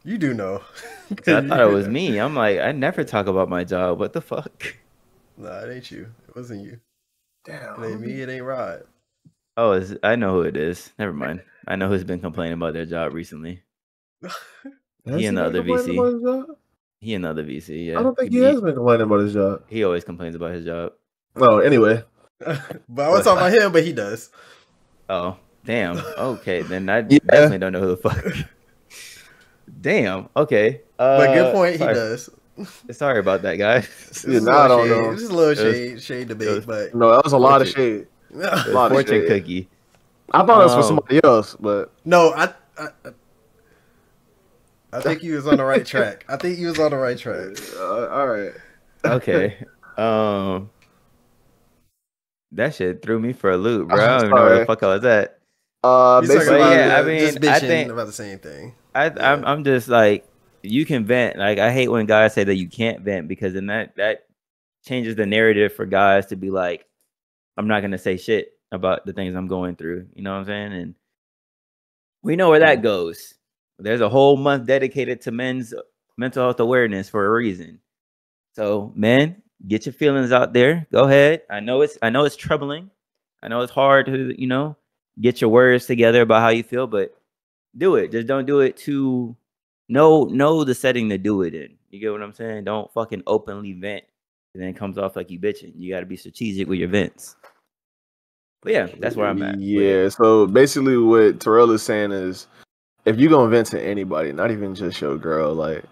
You do know. I thought it was me. I'm like, I never talk about my job. What the fuck? Nah, it ain't you. It wasn't you. Damn. It ain't me. It ain't Rod. Oh, I know who it is. Never mind. I know who's been complaining about their job recently. He and the other VC. He and the other VC. Yeah. I don't think he has been complaining about his job. He always complains about his job. Oh, anyway. But I was talking about him, but he does. Oh, damn. Okay, then I definitely don't know who the fuck. Damn. Okay. But good point. Sorry. He does. Sorry about that, guys. Yeah, I don't know. Just a little shade debate, but no, that was a lot of shade. A lot of shade. Cookie. I thought it was for somebody else, but no, I think he was on the right track. All right. Okay. That shit threw me for a loop, bro. I don't even know where the fuck I was at. Basically, yeah, I mean, I think think about the same thing. I'm just like, you can vent. Like, I hate when guys say that you can't vent, because then that changes the narrative for guys to be like, I'm not gonna say shit about the things I'm going through. You know what I'm saying? And we know where that goes. There's a whole month dedicated to men's mental health awareness for a reason. So, men, get your feelings out there. Go ahead. I know it's troubling. I know it's hard to, get your words together about how you feel, but do it. Just don't do it to know the setting to do it in. You get what I'm saying? Don't fucking openly vent, and then it comes off like you bitching. You got to be strategic with your vents. But yeah, that's where I'm at. Yeah. So basically, what Terrell is saying is, if you gonna vent to anybody, not even just your girl, like,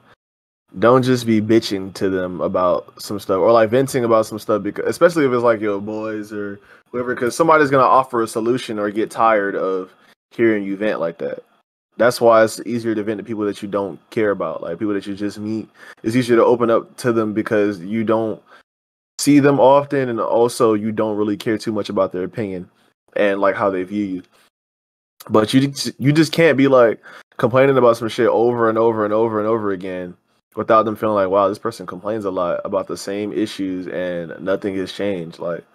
don't just be bitching to them about some stuff, or like venting about some stuff, because especially if it's like your boys or whoever, because somebody's gonna offer a solution or get tired of hearing you vent like that. That's why it's easier to vent to people that you don't care about, like people that you just meet. It's easier to open up to them because you don't see them often, and also you don't really care too much about their opinion and like how they view you. But you just can't be like complaining about some shit over and over and over and over again without them feeling like, wow, this person complains a lot about the same issues and nothing has changed. Like,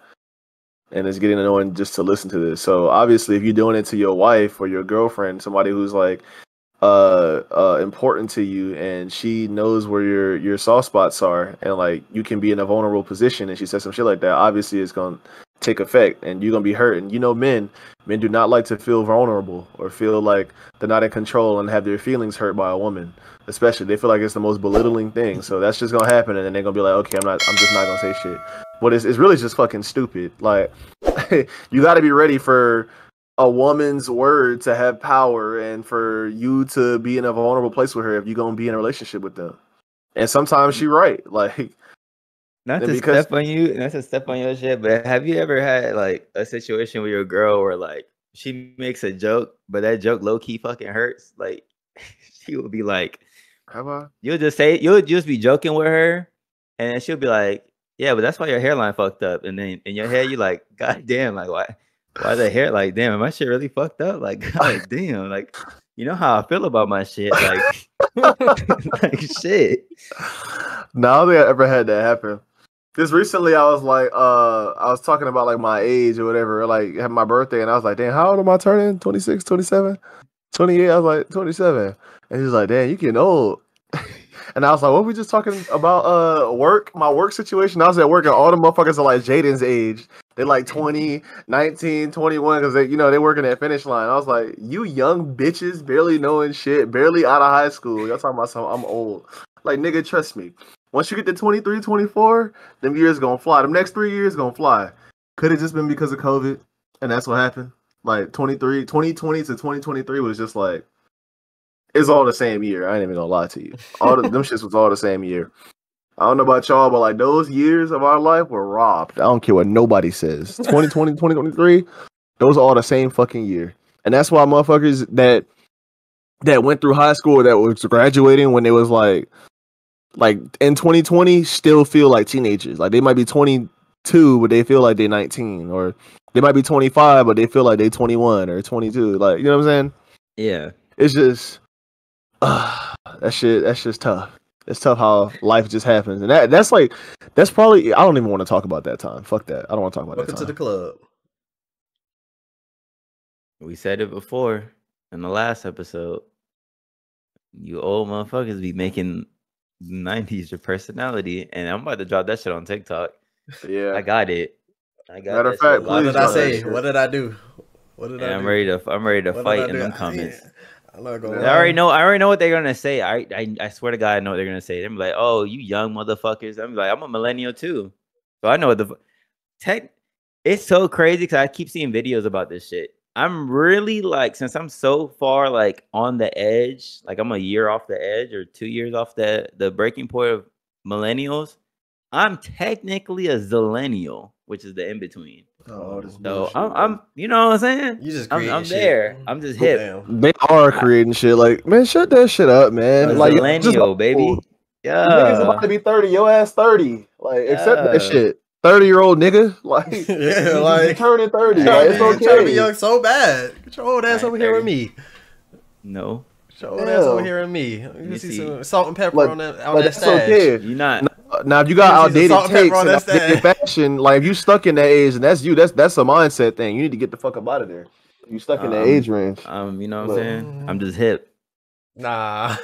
and it's getting annoying just to listen to this. So obviously, if you're doing it to your wife or your girlfriend, somebody who's like important to you, and she knows where your soft spots are, and like you can be in a vulnerable position, and she says some shit like that, obviously it's gonna take effect, and you're gonna be hurt. And men do not like to feel vulnerable or feel like they're not in control and have their feelings hurt by a woman, especially. They feel like it's the most belittling thing. So that's just gonna happen, and then they're gonna be like, okay, I'm just not gonna say shit. But it's really just fucking stupid. Like, you got to be ready for a woman's word to have power, and for you to be in a vulnerable place with her if you're gonna be in a relationship with them. And sometimes she's right. Like, not to step on you, not to step on your shit, but have you ever had like a situation with your girl where like she makes a joke, but that joke low key fucking hurts? Like, she will be like, have I? You'll just be joking with her, and she'll be like, yeah, but that's why your hairline fucked up. And then in your head, you like, God damn, like why the hair? Like, damn, am my shit really fucked up? Like, God damn, like, you know how I feel about my shit, like, like shit. No, I don't think I ever had that happen. Because recently I was like, I was talking about like my age or whatever, like had my birthday, and I was like, damn, how old am I turning? 26, 27, 28? I was like, 27. And he was like, damn, you getting old. And I was like, what were we just talking about? Work, my work situation. I was at work, and all the motherfuckers are like Jaden's age. They're like 20, 19, 21, because they working at Finish Line. I was like, you young bitches, barely knowing shit, barely out of high school. Y'all talking about something, I'm old. Like, nigga, trust me. Once you get to 23, 24, them years gonna fly. Them next 3 years gonna fly. Could have just been because of COVID, and that's what happened. Like 2020 to 2023 was just like, it's all the same year. I ain't even gonna lie to you. Them shits was all the same year. I don't know about y'all, but like those years of our life were robbed. I don't care what nobody says. 2020, 2023, those are all the same fucking year. And that's why motherfuckers that went through high school, that was graduating when they was like in 2020 still feel like teenagers. Like they might be 22, but they feel like they're 19, or they might be 25, but they feel like they're 21 or 22. Like, you know what I'm saying? Yeah. It's just that's just tough. It's tough how life just happens, and that's probably, I don't even want to talk about that time. Fuck that. I don't want to talk about that time. Welcome to the club. We said it before in the last episode. You old motherfuckers be making 90s your personality, and I'm about to drop that shit on TikTok. Yeah, I got it. Matter of fact, what did I say? What did I do? What did I do? I'm ready to fight in them comments. I'm not gonna I already know what they're gonna say. I swear to God, I know what they're gonna say. They're gonna be like, "Oh, you young motherfuckers." I'm like, I'm a millennial too, so I know what the tech. It's so crazy because I keep seeing videos about this shit. I'm really like, since I'm so far like on the edge, like I'm a year off the edge or 2 years off the breaking point of millennials. I'm technically a zillennial, which is the in between. Oh, so I'm, you know what I'm saying? You just I'm there. I'm just hip. Damn. They are creating shit. Like, man, shut that shit up, man. Like, millennial, baby. Yeah, niggas about to be 30. Your ass 30. Like, accept that shit. 30-year-old nigga. Like, yeah, like you turning 30. Like, it's okay. Trying to be young so bad. Get your old ass over here with me. No. Get your old ass over here with me. You see some salt and pepper on that that's stash. Okay. You're not. Now, if you got outdated takes and outdated fashion, like if you stuck in that age, and that's you, that's a mindset thing. You need to get the fuck up out of there. You stuck in that age range. You know what I'm saying? I'm just hip. Nah.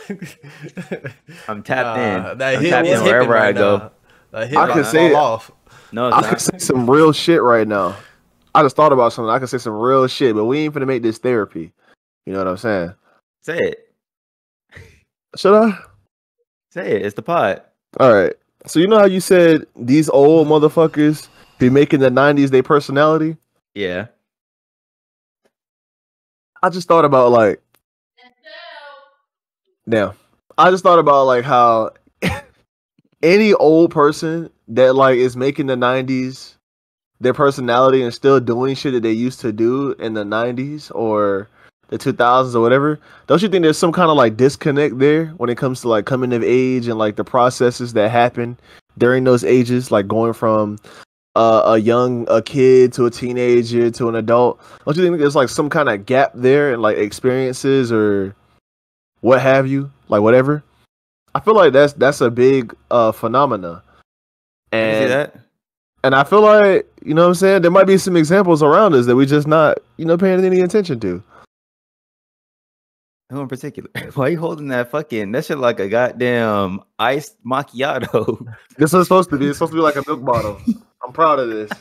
I'm tapped in. That I'm tapped in wherever I go. I can say off. No, I can say some real shit right now. I just thought about something. I can say some real shit, but we ain't finna make this therapy. You know what I'm saying? Say it. Should I? Say it. It's the pod. All right. So you know how you said these old motherfuckers be making the 90s their personality? Yeah. I just thought about like, now, I just thought about like how any old person that like is making the 90s their personality and still doing shit that they used to do in the 90s or the 2000s or whatever, don't you think there's some kind of like disconnect there when it comes to like coming of age and like the processes that happen during those ages, like going from a kid to a teenager to an adult? Don't you think there's like some kind of gap there and like experiences or what have you, like whatever? I feel like that's a big phenomena. And I can see that. And I feel like, you know what I'm saying, there might be some examples around us that we just not, paying any attention to. Who in particular? Why you holding that fucking that shit like a goddamn iced macchiato? This is supposed to be. It's supposed to be like a milk bottle. I'm proud of this.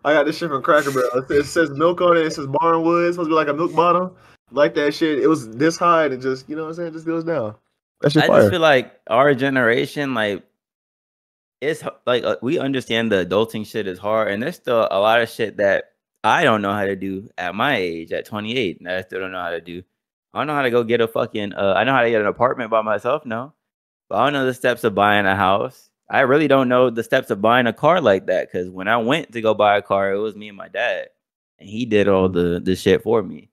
I got this shit from Cracker Barrel. It says milk on it. It says Barnwood. It's supposed to be like a milk bottle. Like that shit. It was this high and it just, you know what I'm saying? It just goes down. That shit I fire. just feel like our generation, like, it's like we understand the adulting shit is hard, and there's still a lot of shit that I don't know how to do at my age, at 28. And I still don't know how to do. I don't know how to go get a fucking. I know how to get an apartment by myself, no, but I don't know the steps of buying a house. I really don't know the steps of buying a car like that, because when I went to go buy a car, it was me and my dad, and he did all the shit for me.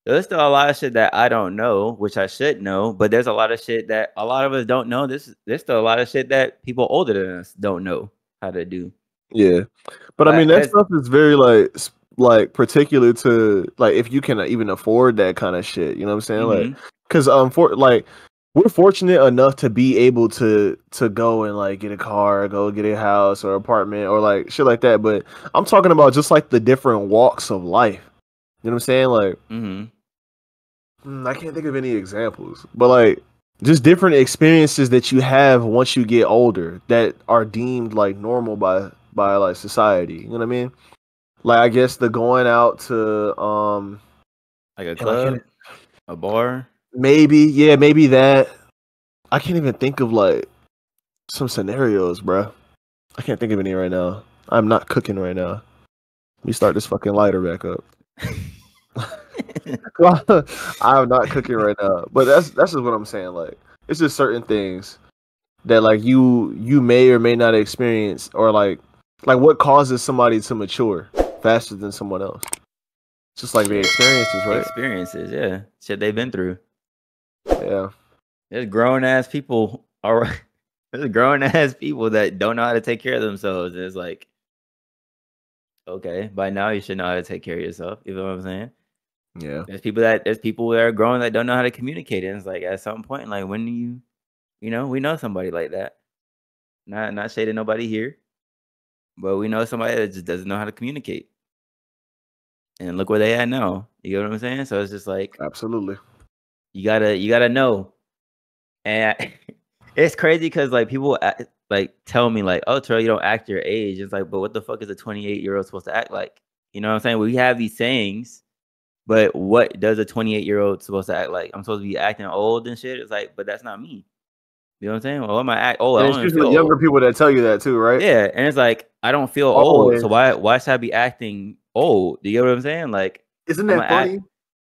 So there's still a lot of shit that I don't know, which I should know, but there's a lot of shit that a lot of us don't know. There's still a lot of shit that people older than us don't know how to do. Yeah. But I mean, that stuff is very like particular to like if you can even afford that kind of shit. You know what I'm saying? Like, because we're fortunate enough to be able to go and like get a car, go get a house or apartment or like shit like that. But I'm talking about just like the different walks of life. You know what I'm saying? Like, I can't think of any examples, but like just different experiences that you have once you get older that are deemed like normal by like society. You know what I mean? Like, I guess the going out to like a club, a bar, maybe that. I can't even think of like some scenarios, bro. I can't think of any right now. I'm not cooking right now. Let me start this fucking lighter back up. I'm not cooking right now, but that's just what I'm saying. Like, it's just certain things that like you may or may not experience, or like what causes somebody to mature faster than someone else. It's just like the experiences, right? Experiences, yeah, shit they've been through. Yeah, there's grown ass people. All right, there's grown ass people that don't know how to take care of themselves. And it's like, okay, by now you should know how to take care of yourself. You know what I'm saying? Yeah. There's people that are grown that don't know how to communicate. And it's like at some point, like when do you know, we know somebody like that. Not shading nobody here, but we know somebody that just doesn't know how to communicate. And look where they at now. You know what I'm saying? So it's just like, absolutely. You gotta know. And it's crazy because like people like tell me like, oh, Terrell, you don't act your age. It's like, but what the fuck is a 28-year-old supposed to act like? You know what I'm saying? We have these sayings, but what does a 28-year-old supposed to act like? I'm supposed to be acting old and shit. It's like, but that's not me. You know what I'm saying? Well, am I act old? And it's usually younger people that tell you that too, right? Yeah, and it's like I don't feel old, so why should I be acting old? Do you get what I'm saying? Like, isn't that funny?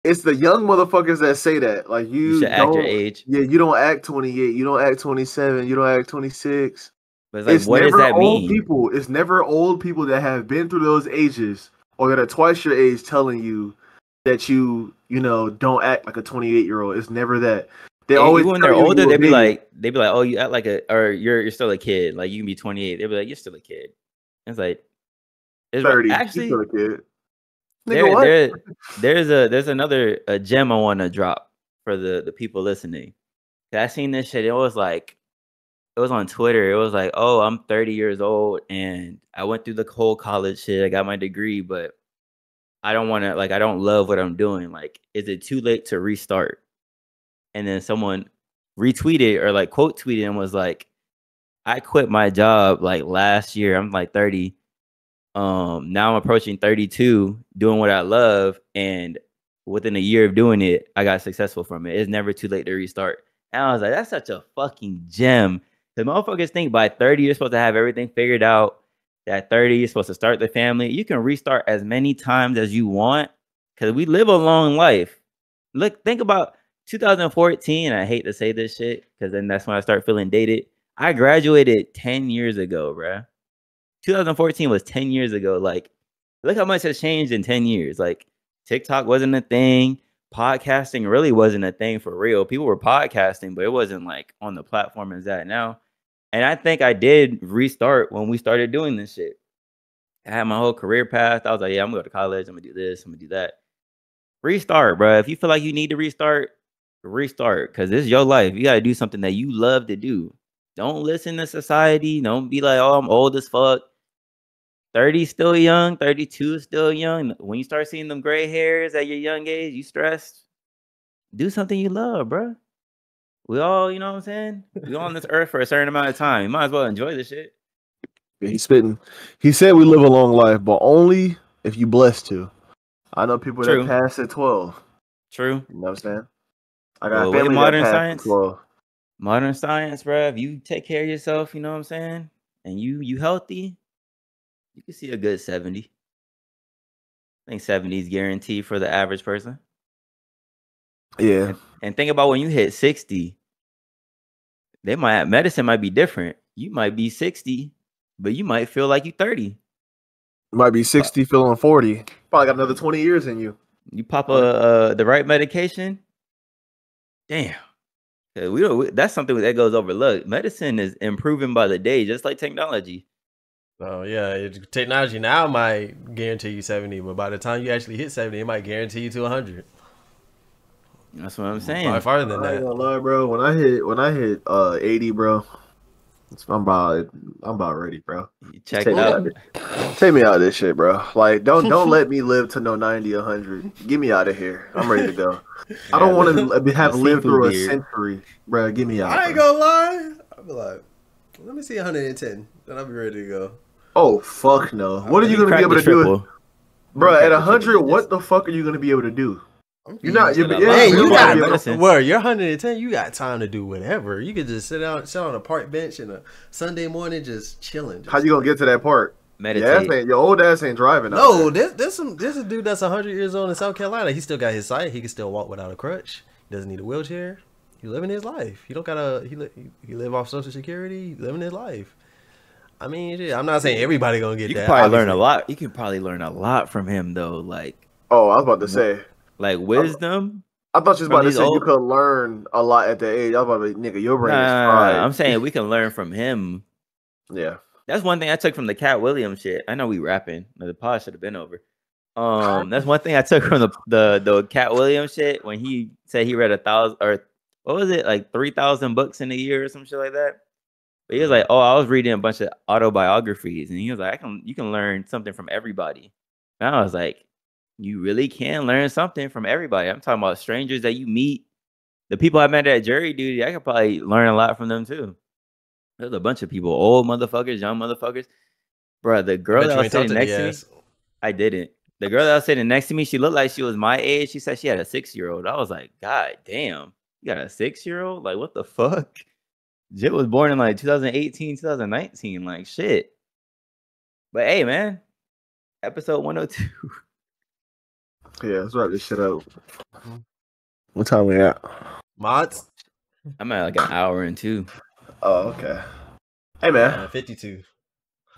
It's the young motherfuckers that say that. Like, you should act your age. Yeah, you don't act 28. You don't act 27. You don't act 26. But it's like, what does that mean? People. It's never old people that have been through those ages or that are twice your age telling you that you don't act like a 28-year-old. It's never that. They always, even when they're older, they'd be like, oh, you act like or you're still a kid. Like, you can be 28. They'd be like, you're still a kid. It's like, it's 30. Actually, you're still a kid. There's another gem I want to drop for the people listening. I seen this shit. It was on Twitter. It was like, oh, I'm 30 years old and I went through the whole college shit. I got my degree, but I don't want to, like, I don't love what I'm doing. Like, is it too late to restart? And then someone retweeted or like quote tweeted and was like, I quit my job like last year. I'm like 30. Now I'm approaching 32, doing what I love, and within a year of doing it, I got successful from it. It's never too late to restart. And I was like, that's such a fucking gem. The motherfuckers think by 30 you're supposed to have everything figured out. At 30 you're supposed to start the family. You can restart as many times as you want because we live a long life. Look, think about 2014. I hate to say this shit because then that's when I start feeling dated. I graduated 10 years ago, bruh. 2014 was 10 years ago. Like, look how much has changed in 10 years. Like, TikTok wasn't a thing. Podcasting really wasn't a thing for real. People were podcasting, but it wasn't like on the platform as that now. And I think I did restart when we started doing this shit. I had my whole career path. I was like, yeah, I'm gonna go to college. I'm gonna do this. I'm gonna do that. Restart, bro. If you feel like you need to restart, restart. Because this is your life. You gotta do something that you love to do. Don't listen to society. Don't be like, oh, I'm old as fuck. 30 still young, 32 still young. When you start seeing them gray hairs at your young age, you stressed. Do something you love, bro. We all, you know what I'm saying? We all on this earth for a certain amount of time. You might as well enjoy this shit. Yeah, he's spitting. He said we live a long life, but only if you blessed to. I know people True. that pass at 12. True. You know what I'm saying? I got Well, with family that modern passed science, at 12. modern science, bro. If you take care of yourself, you know what I'm saying, and you healthy, you can see a good 70. I think 70 is guaranteed for the average person. Yeah. And think about when you hit 60, medicine might be different. You might be 60, but you might feel like you 30. Might be 60, feeling 40. Probably got another 20 years in you. You pop the right medication, damn. That's something that goes overlooked. Medicine is improving by the day, just like technology. Oh yeah, technology now might guarantee you 70, but by the time you actually hit 70, it might guarantee you to 100. That's what I'm saying. Probably farther than I ain't that. gonna lie, bro. When I hit 80, bro, I'm about ready, bro. Check Take out. Take me out of this shit, bro. Like, don't let me live to no 90, 100. Get me out of here. I'm ready to go. I don't want to have lived through a century, bro. Get me out. I ain't gonna lie. I'll be like, let me see 110, then I'll be ready to go. Oh fuck no! What are you gonna be able to do, bro? At 100, what the fuck are you gonna be able to do? You're not. You're 110. You got time to do whatever. You could just sit on a park bench in a Sunday morning, just chilling. How you gonna get to that park? Meditate. Your old ass ain't driving. No, this a dude that's 100 years old in South Carolina. He still got his sight. He can still walk without a crutch. He doesn't need a wheelchair. He living his life. He don't gotta. He live off Social Security. He living his life. I mean, shit, I'm not saying everybody gonna get that. You can probably learn a lot. You can probably learn a lot from him, though. Like, oh, I was about to say, like wisdom. I thought you was about to say you could learn a lot at the age. I was about to say, nigga, your brain is fried. I'm saying we can learn from him. Yeah, that's one thing I took from the Cat Williams shit. I know we rapping. The pod should have been over. That's one thing I took from the Cat Williams shit when he said he read 1,000 or what was it, like 3,000 books in a year or some shit like that. But he was like, "Oh, I was reading a bunch of autobiographies," and he was like, "You can learn something from everybody." And I was like, "You really can learn something from everybody." I'm talking about strangers that you meet, the people I met at jury duty. I could probably learn a lot from them too. There's a bunch of people, old motherfuckers, young motherfuckers. Bro, the girl that was sitting next to me, I didn't. The girl that was sitting next to me, she looked like she was my age. She said she had a 6-year-old. I was like, God damn, you got a 6-year-old? Like, what the fuck? Jit was born in like 2018, 2019. Like, shit. But hey, man, episode 102. Yeah, let's wrap this shit up. What time we at? Mods? I'm at like an hour and 2. Oh, okay. Hey, man. 52.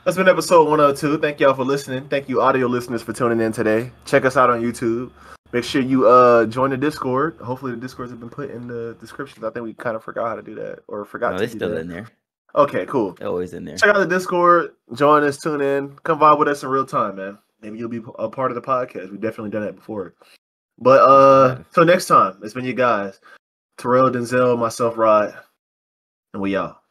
That's been episode 102. Thank y'all for listening. Thank you, audio listeners, for tuning in today. Check us out on YouTube. Make sure you join the Discord. Hopefully the Discords have been put in the descriptions. I think we kind of forgot how to do that. Or forgot to do that. It's still in there. Okay, cool. They're always in there. Check out the Discord. Join us. Tune in. Come vibe with us in real time, man. Maybe you'll be a part of the podcast. We've definitely done that before. But till next time, it's been you guys. Terrell, Denzel, myself, Rod. And we out.